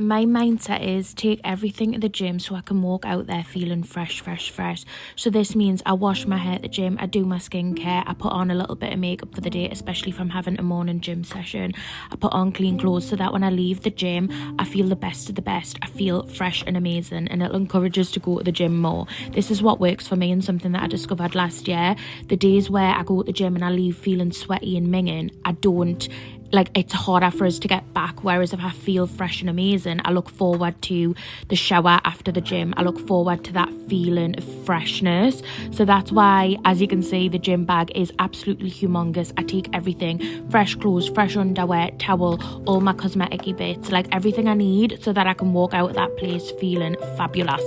my mindset is take everything to the gym so I can walk out there feeling fresh. So this means I wash my hair at the gym, I do my skincare, I put on a little bit of makeup for the day, especially if I'm having a morning gym session. I put on clean clothes so that when I leave the gym, I feel the best of the best. I feel fresh and amazing, and it'll encourage us to go to the gym more. This is what works for me, and something that I discovered last year. The days where I go to the gym and I leave feeling sweaty and minging, I don't, like, it's harder for us to get back. Whereas if I feel fresh and amazing, I look forward to the shower after the gym. I look forward to that feeling of freshness. So that's why, as you can see, the gym bag is absolutely humongous. I take everything: fresh clothes, fresh underwear, towel, all my cosmetic-y bits, like everything I need so that I can walk out of that place feeling fabulous.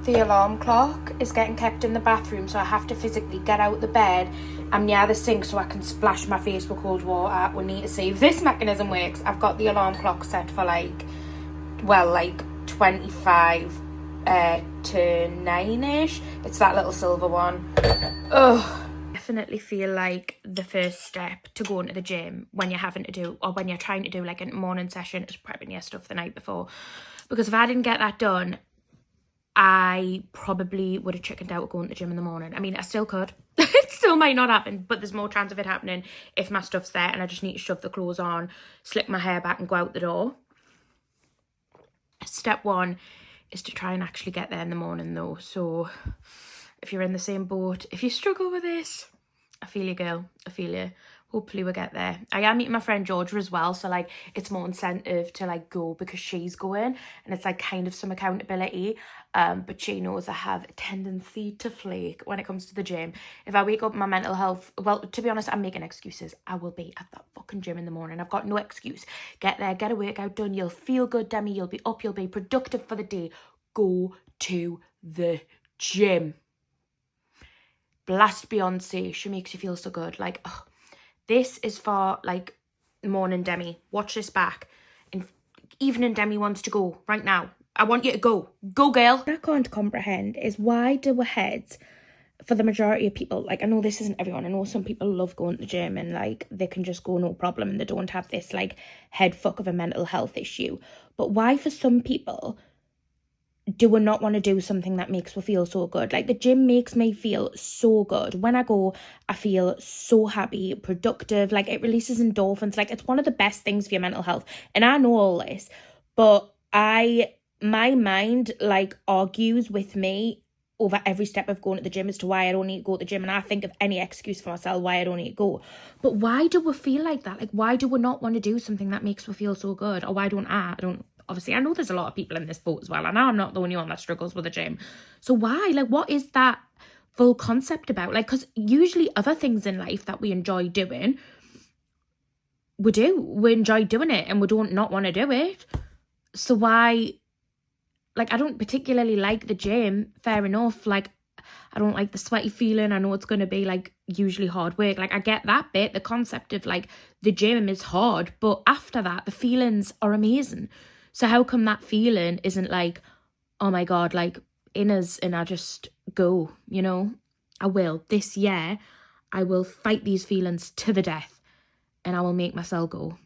The alarm clock is getting kept in the bathroom, so I have to physically get out the bed. I'm near the sink so I can splash my face with cold water. We need to see if this mechanism works. I've got the alarm clock set for like 25 to 9ish. It's that little silver one. Ugh. Definitely feel like the first step to going to the gym when you're having to do, or when you're trying to do like a morning session, is prepping your stuff the night before. Because if I didn't get that done, I probably would have chickened out going to the gym in the morning. I mean, I still could. It still might not happen, but there's more chance of it happening if my stuff's there and I just need to shove the clothes on, slick my hair back and go out the door. Step one is to try and actually get there in the morning though. So if you're in the same boat, if you struggle with this, I feel you, girl. I feel you. Hopefully we'll get there. I am meeting my friend Georgia as well, so like it's more incentive to like go because she's going, and it's like kind of some accountability. But she knows I have a tendency to flake when it comes to the gym. If I wake up my mental health, well, to be honest, I'm making excuses. I will be at that fucking gym in the morning. I've got no excuse. Get there, get a workout done. You'll feel good, Demi. You'll be up. You'll be productive for the day. Go to the gym. Blast Beyonce. She makes you feel so good. Like, ugh. This is for, like, morning Demi. Watch this back. And evening Demi wants to go right now. I want you to go. Go, girl. What I can't comprehend is why do our heads, for the majority of people, like, I know this isn't everyone. I know some people love going to the gym and, like, they can just go no problem and they don't have this, like, head fuck of a mental health issue. But why, for some people, do we not want to do something that makes me feel so good? Like, the gym makes me feel so good. When I go, I feel so happy, productive. Like, it releases endorphins. Like, it's one of the best things for your mental health. And I know all this, but my mind, like, argues with me over every step of going to the gym as to why I don't need to go to the gym. And I think of any excuse for myself why I don't need to go. But why do we feel like that? Like, why do we not want to do something that makes me feel so good? Or why don't I? Obviously, I know there's a lot of people in this boat as well. And I'm not the only one that struggles with the gym. So why? Like, what is that full concept about? Like, because usually other things in life that we enjoy doing, we do. We enjoy doing it and we don't not want to do it. So why? Like, I don't particularly like the gym. Fair enough. Like, I don't like the sweaty feeling. I know it's going to be, like, usually hard work. Like, I get that bit. The concept of, like, the gym is hard. But after that, the feelings are amazing. So how come that feeling isn't like, oh my God, like, in us, and I just go, you know? I will. This year, I will fight these feelings to the death and I will make myself go.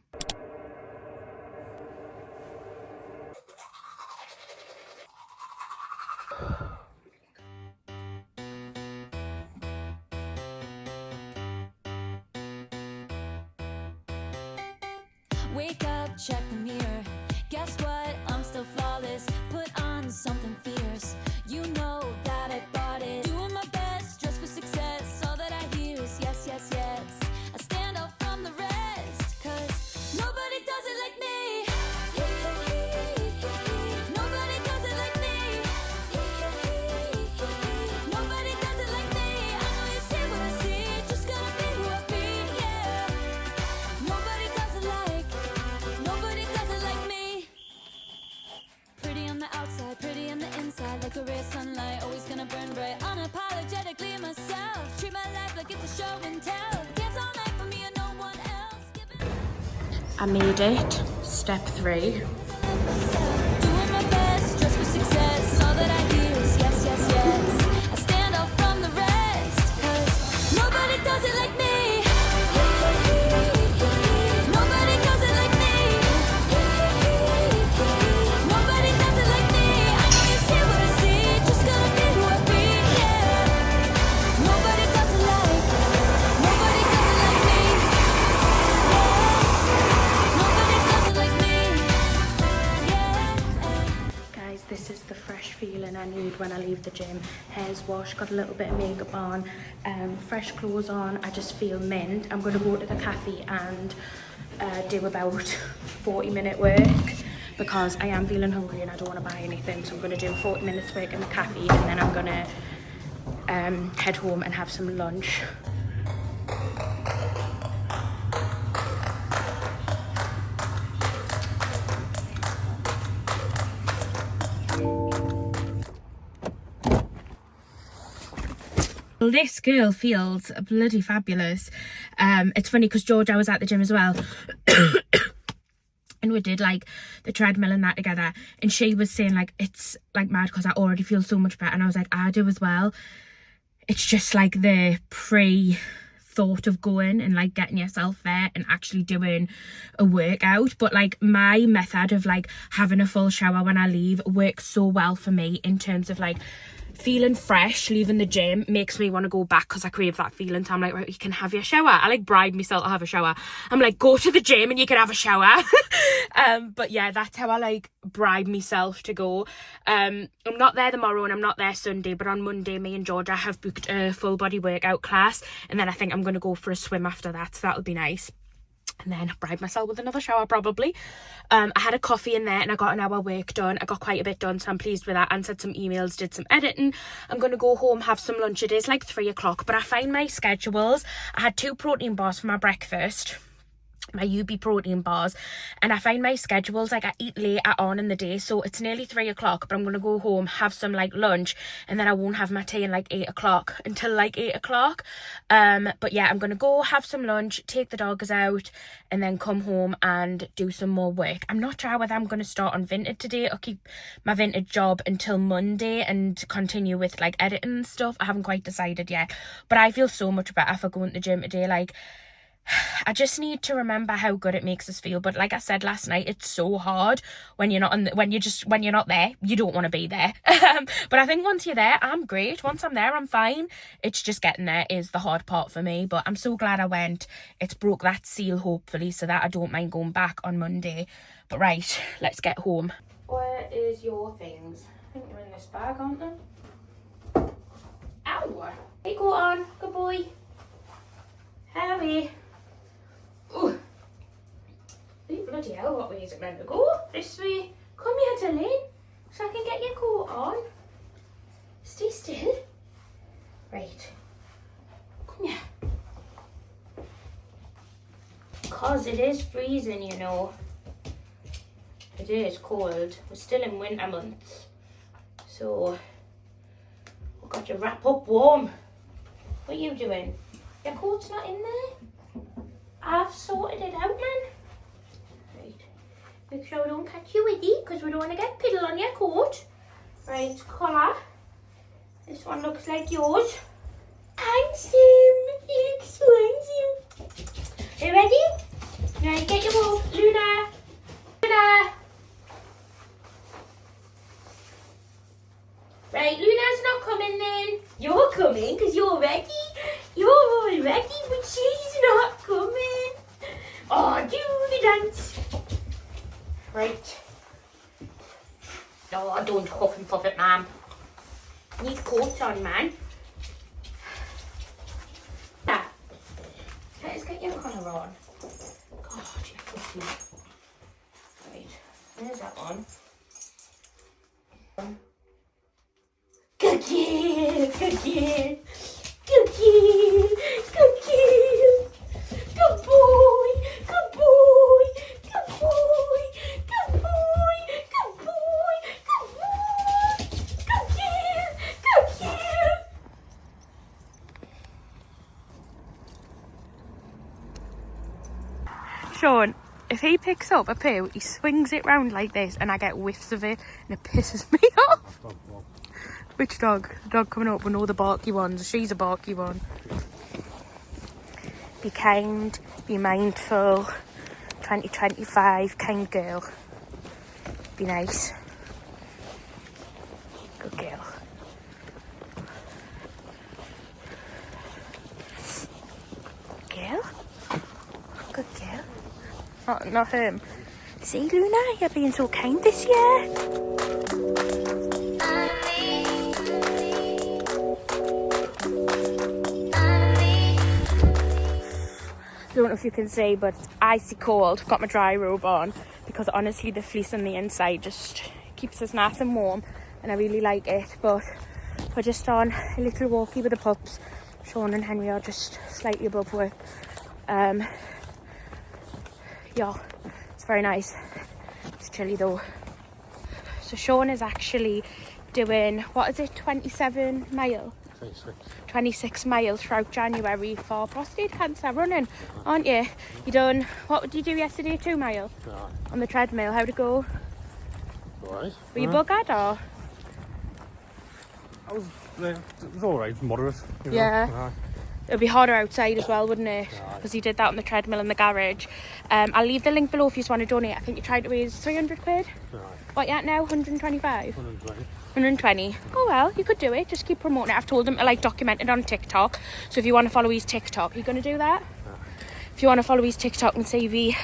Wake up, check the mirror. Guess what? I'm still flawless. Put on something fierce. You know that I bought it. Doing my best, just for success. All that I hear is yes, yes, yes. I stand out from the rest, 'cause nobody does it like me. Nobody does it like me. Nobody does it like me. I know you see what I see. Just gotta be who I be, yeah. Nobody does it like me. unapologetically myself. Treat my life like it's a show and tell. Dance all night for me and no one else. I made it. Step 3. Doing my best, just for success. All that I hear is yes, yes, yes. I stand out from the rest, 'cause nobody does it like me. Nobody does it like me. Nobody does it like me. I know you see what I see, just gonna be who I be, yeah. Nobody does it like, nobody does it like me, yeah. Nobody does it like me, yeah. Guys, this is the fresh feeling I need when I leave the gym. Hair's washed, got a little bit of makeup on, fresh clothes on. I just feel mint. I'm going to go to the cafe and do about 40-minute work because I am feeling hungry and I don't want to buy anything. So I'm going to do 40 minutes work in the cafe, and then I'm going to head home and have some lunch. This girl feels bloody fabulous. It's funny because Georgia was at the gym as well. And we did like the treadmill and that together, and she was saying like it's like mad because I already feel so much better, and I was like, I do as well. It's just like the thought of going and like getting yourself there and actually doing a workout. But like my method of like having a full shower when I leave works so well for me in terms of like feeling fresh. Leaving the gym makes me want to go back because I crave that feeling. So I'm like, right, you can have your shower. I like bribe myself to have a shower. I'm like, go to the gym and you can have a shower. But yeah, that's how I like bribe myself to go. I'm not there tomorrow and I'm not there Sunday, but on Monday me and Georgia have booked a full body workout class, and then I think I'm going to go for a swim after that, so that'll be nice. And then bribe myself with another shower probably. I had a coffee in there and I got an hour work done. I got quite a bit done, so I'm pleased with that. Answered some emails, did some editing. I'm going to go home, have some lunch. It is like 3 o'clock, but I find my schedules. I had 2 protein bars for my breakfast, my UB protein bars, and I find my schedules like I eat later on in the day, so it's nearly 3 o'clock, but I'm gonna go home, have some like lunch, and then I won't have my tea in like 8 o'clock until like 8 o'clock. But yeah, I'm gonna go have some lunch, take the dogs out, and then come home and do some more work. I'm not sure whether I'm gonna start on Vinted today or keep my Vinted job until Monday and continue with like editing and stuff. I haven't quite decided yet, but I feel so much better for going to the gym today. Like, I just need to remember how good it makes us feel. But like I said last night, it's so hard when you're not when you're not there. You don't want to be there. But I think once you're there, I'm great. Once I'm there, I'm fine. It's just getting there is the hard part for me. But I'm so glad I went. It's broke that seal, hopefully, so that I don't mind going back on Monday. But right, let's get home. Where is your things? I think they're in this bag, aren't they? Ow! Hey, go on. Good boy. Harry. Ooh. Oh, bloody hell, what way is it meant to go? This way. Come here, darling, so I can get your coat on. Stay still. Right. Come here. Because it is freezing, you know. It is cold. We're still in winter months. So, we've got to wrap up warm. What are you doing? Your coat's not in there? I've sorted it out, man. Right. Make sure we don't catch you with it, because we don't want to get piddle on your coat. Right, collar. This one looks like yours. Handsome. You look so handsome. Are you ready? Right, get your ball. Luna. Luna. Right, Luna's not coming then. You're coming because you're ready. You're all ready, but she's not coming. Oh, do the dance. Right. Oh, don't huff and puff it, ma'am. Need coat on, man. Ah. Let's get your collar on. God, you're pussy. Right, there's that one. Good girl, good girl, good girl, good girl, good boy, good boy, good boy, good boy, good boy, good boy, good girl, good girl. Sean, if he picks up a poo, he swings it round like this and I get whiffs of it and it pisses me off. Which dog? The dog coming up with all the barky ones. She's a barky one. Be kind, be mindful. 2025, kind girl. Be nice. Good girl. Girl? Good girl. Oh, not him. See, Luna, you're being so kind this year. Don't know if you can see, but it's icy cold. I've got my dry robe on because honestly the fleece on the inside just keeps us nice and warm and I really like it. But we're just on a little walkie with the pups. Sean and Henry are just slightly above where yeah, it's very nice. It's chilly though. So Sean is actually doing, what is it, 27 mile? 26 miles throughout January for prostate cancer running, aren't you? You done, what did you do yesterday, 2 mile? Yeah. On the treadmill, how'd it go? Alright. Were you buggered or? It was alright, moderate. You know? Yeah. It'll be harder outside as well, wouldn't it? Yeah. Because you did that on the treadmill in the garage. I'll leave the link below if you just want to donate. I think you tried to raise 300 quid. Yeah. What you at now? 125? 120. 120. Oh well, you could do it. Just keep promoting it. I've told him to like document it on TikTok. So if you want to follow his TikTok, you're going to do that? Yeah. If you want to follow his TikTok and see the...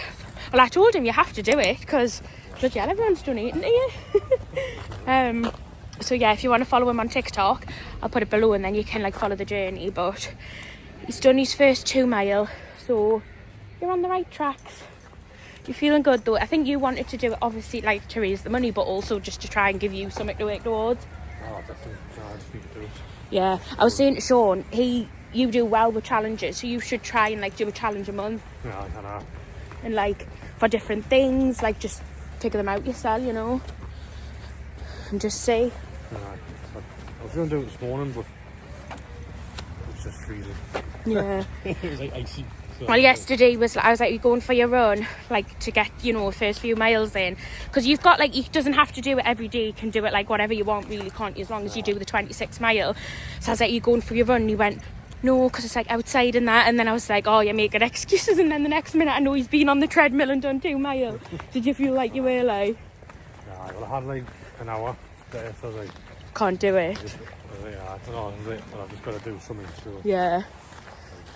Well, I told him you have to do it because bloody hell, everyone's donating to you. So yeah, if you want to follow him on TikTok, I'll put it below and then you can like follow the journey. But he's done his first 2 mile, so you're on the right tracks. You're feeling good though. I think you wanted to do it obviously like to raise the money, but also just to try and give you something to work towards. Oh, definitely. No, I just need to do it. Yeah, I was saying to Sean, you do well with challenges, so you should try and like do a challenge a month. Yeah, I know. And like for different things, like just figure them out yourself, you know, and just see. Yeah, I was going to do it this morning, but it was just freezing. Yeah. It was like icy. So Well, yesterday was I was like, you're going for your run, like to get, you know, first few miles in, because you've got like, you doesn't have to do it every day. You can do it like whatever you want, really, can't you? As long as you do the 26 mile. So I was like, you're going for your run? And he went, no, because it's like outside and that. And then I was like, oh, you're making excuses. And then the next minute, I know he's been on the treadmill and done 2 miles. Did you feel like you were like? Yeah, well, I had like an hour there, so I was like, Can't do it. I don't know, but I've just got to do something. So. Yeah.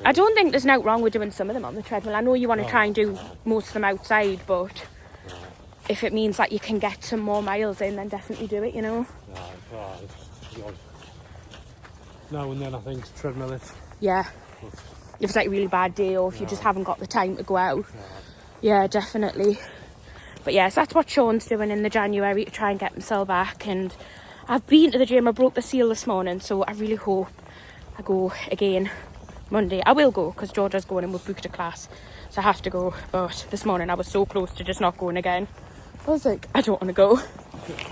I don't think there's nothing wrong with doing some of them on the treadmill. I know you want to try and do most of them outside, but if it means that you can get some more miles in, then definitely do it, you know? Yeah, it's odd. Now and then I think treadmill it. Yeah. If it's like a really bad day or if you just haven't got the time to go out. Yeah, definitely. But yes, that's what Sean's doing in the January to try and get himself back. And I've been to the gym. I broke the seal this morning, so I really hope I go again Monday. I will go because Georgia's going and we've booked a class, so I have to go. But this morning I was so close to just not going again. I was like, I don't want to go.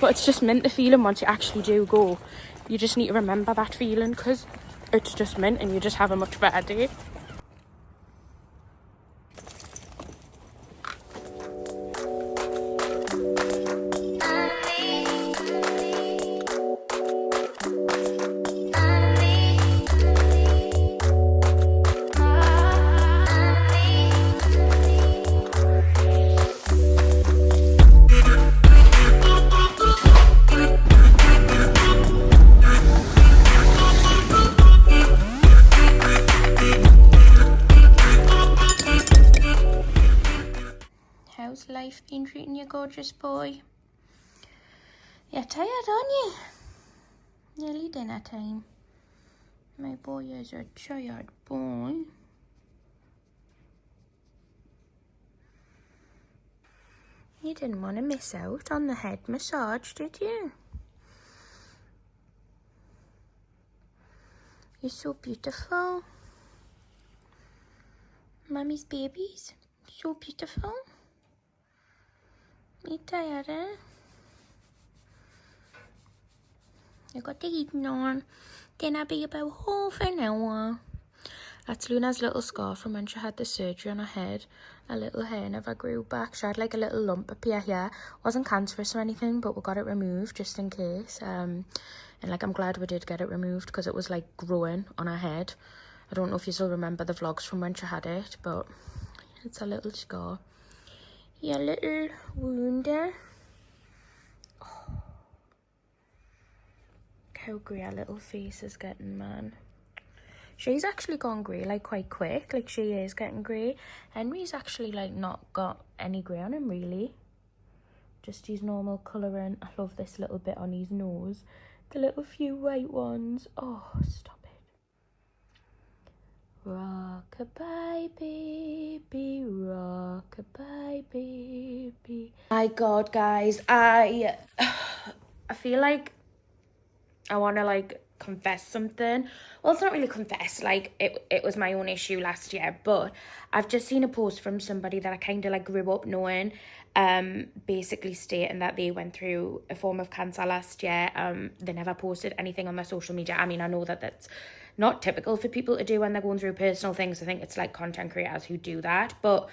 But it's just mint the feeling once you actually do go. You just need to remember that feeling because it's just mint and you just have a much better day. How's life been treating you, gorgeous boy? You're tired, aren't you? Nearly dinner time. My boy is a tired boy. You didn't want to miss out on the head massage, did you? You're so beautiful. Mummy's babies. So beautiful. You tired, eh? You got the heating on. Then I'll be about half an hour. That's Luna's little scar from when she had the surgery on her head. Her little hair never grew back. She had like a little lump up here. Wasn't cancerous or anything, but we got it removed just in case. And like I'm glad we did get it removed because it was like growing on her head. I don't know if you still remember the vlogs from when she had it, but it's a little scar. Yeah, little wound there. Oh. Look how grey her little face is getting, man. She's actually gone grey, like, quite quick. Like, she is getting grey. Henry's actually, like, not got any grey on him, really. Just his normal colouring. I love this little bit on his nose. The little few white ones. Oh, stop it. Rock-a-bye, baby. Rock-a-bye, baby. My God, guys. I feel like I want to, like, confess something. Well, it's not really confess, like it was my own issue last year, but I've just seen a post from somebody that I kind of like grew up knowing, basically stating that they went through a form of cancer last year. They never posted anything on their social media. I mean, I know that that's not typical for people to do when they're going through personal things. I think it's like content creators who do that, but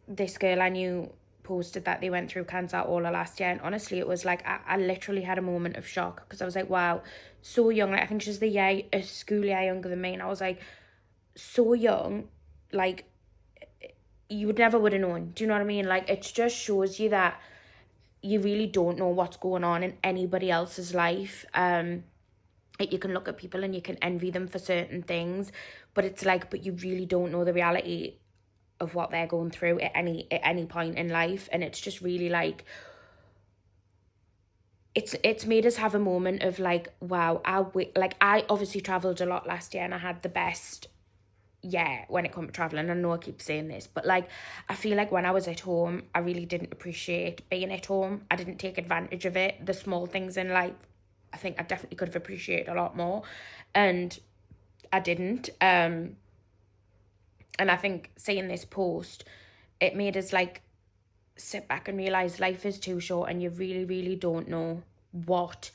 this girl I knew posted that they went through cancer all of last year, and honestly it was like I literally had a moment of shock because I was like, wow, so young. Like, I think she's a school year younger than me, and I was like, so young, like you would never would have known. Do you know what I mean? Like, it just shows you that you really don't know what's going on in anybody else's life. You can look at people and you can envy them for certain things, but it's like, but you really don't know the reality of what they're going through at any point in life. And it's just really like, it's made us have a moment of like, wow, I obviously travelled a lot last year and I had the best when it comes to travelling. I know I keep saying this, but like, I feel like when I was at home, I really didn't appreciate being at home. I didn't take advantage of it. The small things in life, I think I definitely could have appreciated a lot more, and I didn't. And I think seeing this post, it made us like sit back and realise life is too short and you really, really don't know what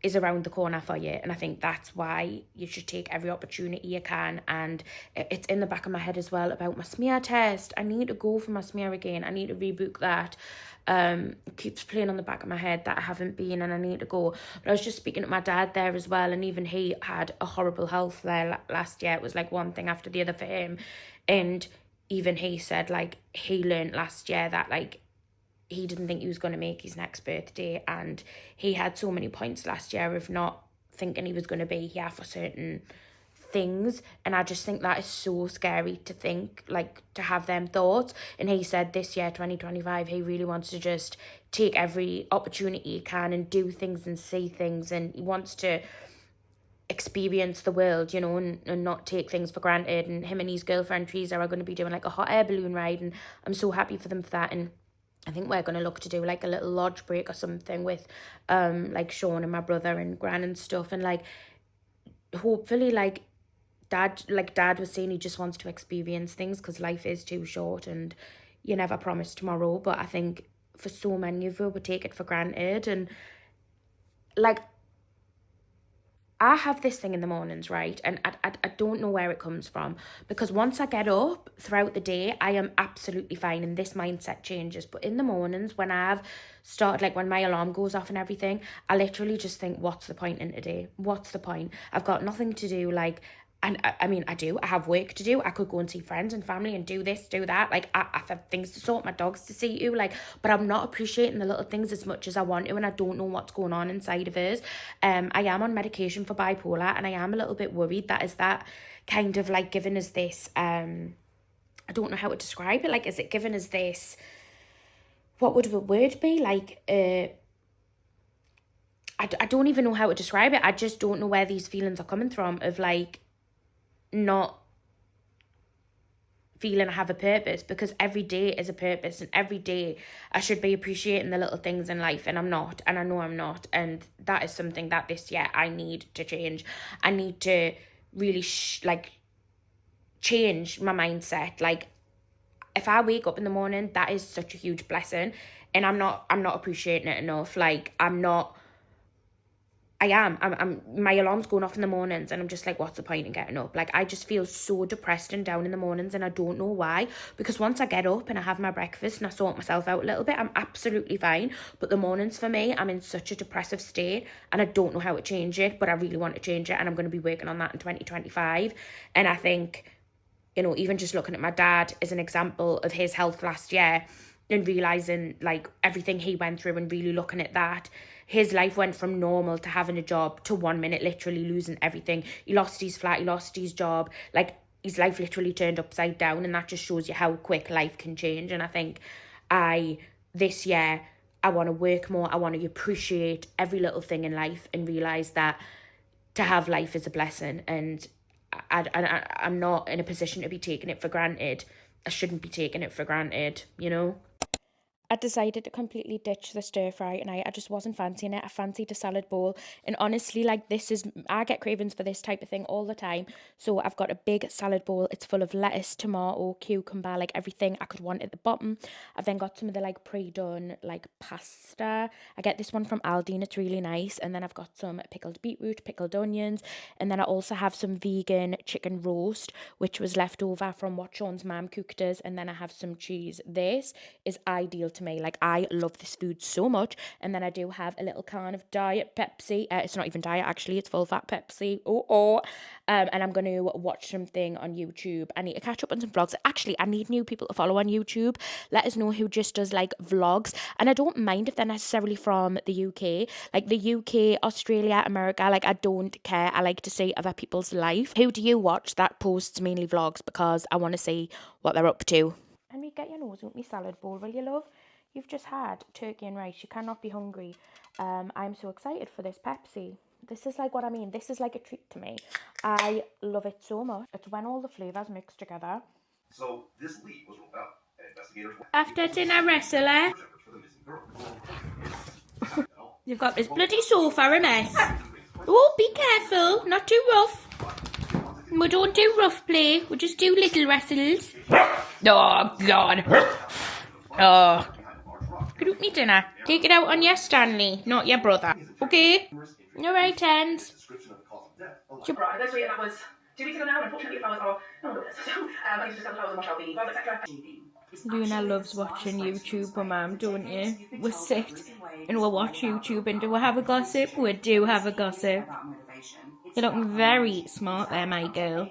is around the corner for you. And I think that's why you should take every opportunity you can. And it's in the back of my head as well about my smear test. I need to go for my smear again. I need to rebook that. It keeps playing on the back of my head that I haven't been and I need to go. But I was just speaking to my dad there as well, and even he had a horrible health there last year. It was like one thing after the other for him. And even he said like he learned last year that like he didn't think he was going to make his next birthday, and he had so many points last year of not thinking he was going to be here for certain things. And I just think that is so scary to think, like, to have them thoughts. And he said this year, 2025, he really wants to just take every opportunity he can and do things and see things, and he wants to experience the world, you know, and not take things for granted. And him and his girlfriend Teresa are going to be doing like a hot air balloon ride, and I'm so happy for them for that. And I think we're going to look to do like a little lodge break or something with like Sean and my brother and Gran and stuff. And like hopefully like dad was saying, he just wants to experience things because life is too short and you never promise tomorrow. But I think for so many of us, we take it for granted. And like, I have this thing in the mornings, right? And I don't know where it comes from, because once I get up throughout the day, I am absolutely fine and this mindset changes. But in the mornings when I've started, like when my alarm goes off and everything, I literally just think, what's the point in today? What's the point? I've got nothing to do. Like, and I mean, I have work to do. I could go and see friends and family and do this, do that. Like, I have things to sort, my dogs to see to, like, but I'm not appreciating the little things as much as I want to, and I don't know what's going on inside of us. I am on medication for bipolar, and I am a little bit worried that is that kind of like giving us this, I don't know how to describe it. Like, is it giving us this, what would the word be? Like, I don't even know how to describe it. I just don't know where these feelings are coming from of like, not feeling I have a purpose, because every day is a purpose and every day I should be appreciating the little things in life, and I'm not, and I know I'm not. And that is something that this year I need to change. I need to really change my mindset. Like, if I wake up in the morning, that is such a huge blessing, and I'm not appreciating it enough. Like, I'm not My alarm's going off in the mornings and I'm just like, what's the point in getting up? Like, I just feel so depressed and down in the mornings and I don't know why. Because once I get up and I have my breakfast and I sort myself out a little bit, I'm absolutely fine. But the mornings for me, I'm in such a depressive state and I don't know how to change it, but I really want to change it and I'm going to be working on that in 2025. And I think, you know, even just looking at my dad as an example of his health last year and realising like everything he went through and really looking at that, his life went from normal to having a job to 1 minute literally losing everything. He lost his flat, he lost his job, like his life literally turned upside down, and that just shows you how quick life can change. And I think this year I want to work more, I want to appreciate every little thing in life and realise that to have life is a blessing, and I'm not in a position to be taking it for granted. I shouldn't be taking it for granted, you know? I decided to completely ditch the stir fry and I just wasn't fancying it. I fancied a salad bowl. And honestly, like I get cravings for this type of thing all the time. So I've got a big salad bowl. It's full of lettuce, tomato, cucumber, like everything I could want at the bottom. I've then got some of the like pre-done like pasta. I get this one from Aldi and it's really nice. And then I've got some pickled beetroot, pickled onions. And then I also have some vegan chicken roast, which was left over from what Sean's mum cooked us. And then I have some cheese. This is ideal to me. Like, I love this food so much. And then I do have a little can of diet Pepsi. It's not even diet, actually, it's full fat Pepsi. And I'm going to watch something on YouTube. I need to catch up on some vlogs. Actually, I need new people to follow on YouTube. Let us know who just does like vlogs. And I don't mind if they're necessarily from the UK. Like the UK, Australia, America, like I don't care. I like to see other people's life. Who do you watch that posts mainly vlogs? Because I want to see what they're up to. And we get your nose out my salad bowl, will you, love? You've just had turkey and rice. You cannot be hungry. I'm so excited for this Pepsi. This is like what I mean. This is like a treat to me. I love it so much. It's when all the flavours mix together. So this lead was ruled out, and investigators After dinner, wrestler. for the missing girl. You've got this bloody sofa a mess. Oh, be careful. Not too rough. We don't do rough play. We just do little wrestles. Oh, God. Oh. Get up me dinner. Take it out on your Stanley, not your brother. Okay? All right, Tens. Right, this week that was 2 weeks ago now, and unfortunately, flowers are no longer with us. So I need to discuss flowers and wash out the flowers, etc. Luna loves watching YouTube with Mum, don't you? We sit and we'll watch YouTube, and do we have a gossip? We do have a gossip. You're looking very smart there, my girl.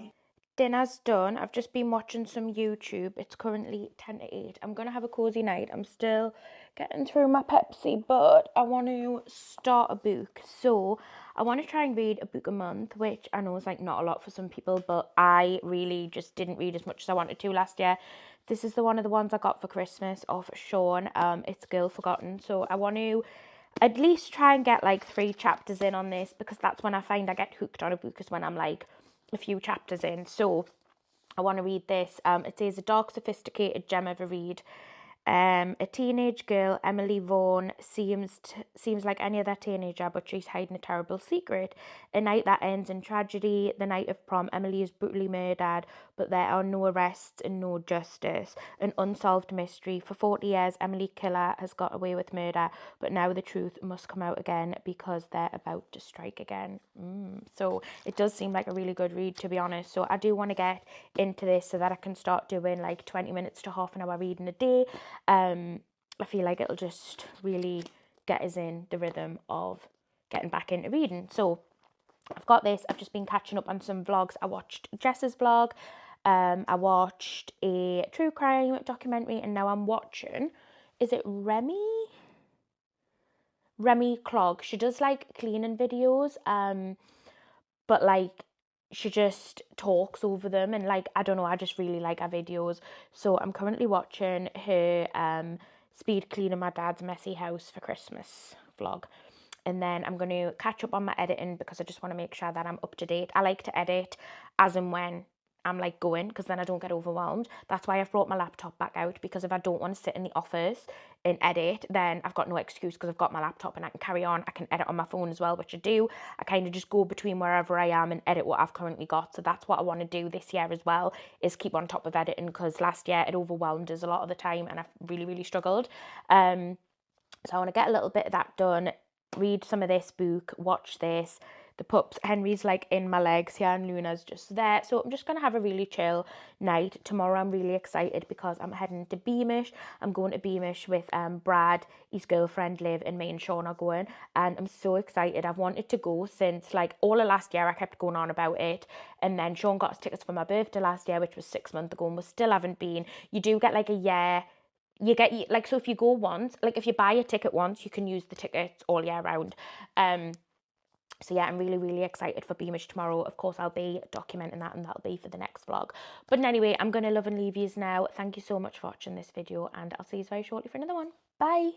Dinner's done. I've just been watching some YouTube. It's currently 10 to 8. I'm going to have a cosy night. I'm still getting through my Pepsi, but I want to start a book. So I want to try and read a book a month, which I know is like not a lot for some people, but I really just didn't read as much as I wanted to last year. This is one of the ones I got for Christmas off Sean. It's Girl Forgotten. So I want to at least try and get like 3 chapters in on this, because that's when I find I get hooked on a book, is when I'm like a few chapters in. So I want to read this. It says, a dark, sophisticated gem of a read. A teenage girl, Emily Vaughan, seems like any other teenager, but she's hiding a terrible secret. A night that ends in tragedy. The night of prom, Emily is brutally murdered, but there are no arrests and no justice. An unsolved mystery. For 40 years, Emily Killer has got away with murder, but now the truth must come out again because they're about to strike again. So it does seem like a really good read, to be honest. So I do want to get into this so that I can start doing like 20 minutes to half an hour reading a day. I feel like it'll just really get us in the rhythm of getting back into reading. So I've got this. I've just been catching up on some vlogs. I watched Jess's vlog. I watched a true crime documentary, and now I'm watching, is it Remy Clog? She does like cleaning videos, but like she just talks over them, and like I don't know, I just really like her videos. So I'm currently watching her speed cleaning my dad's messy house for Christmas vlog. And then I'm going to catch up on my editing, because I just want to make sure that I'm up to date. I like to edit as and when I'm like going, because then I don't get overwhelmed. That's why I've brought my laptop back out, because if I don't want to sit in the office and edit, then I've got no excuse, because I've got my laptop and I can carry on. I can edit on my phone as well, which I do. I kind of just go between wherever I am and edit what I've currently got. So that's what I want to do this year as well, is keep on top of editing, because last year it overwhelmed us a lot of the time and I've really, really struggled. So I want to get a little bit of that done. read some of this book, watch this. The pups, Henry's like in my legs here and Luna's just there. So I'm just going to have a really chill night. Tomorrow I'm really excited because I'm heading to Beamish. I'm going to Beamish with Brad, his girlfriend Liv, and me and Sean are going. And I'm so excited. I've wanted to go since like all of last year. I kept going on about it. And then Sean got us tickets for my birthday last year, which was 6 months ago, and we still haven't been. You do get like a year. You get like, so if you go once, like if you buy a ticket once, you can use the tickets all year round. So yeah, I'm really, really excited for Beamish tomorrow. Of course, I'll be documenting that, and that'll be for the next vlog. But anyway, I'm going to love and leave yous now. Thank you so much for watching this video, and I'll see you very shortly for another one. Bye.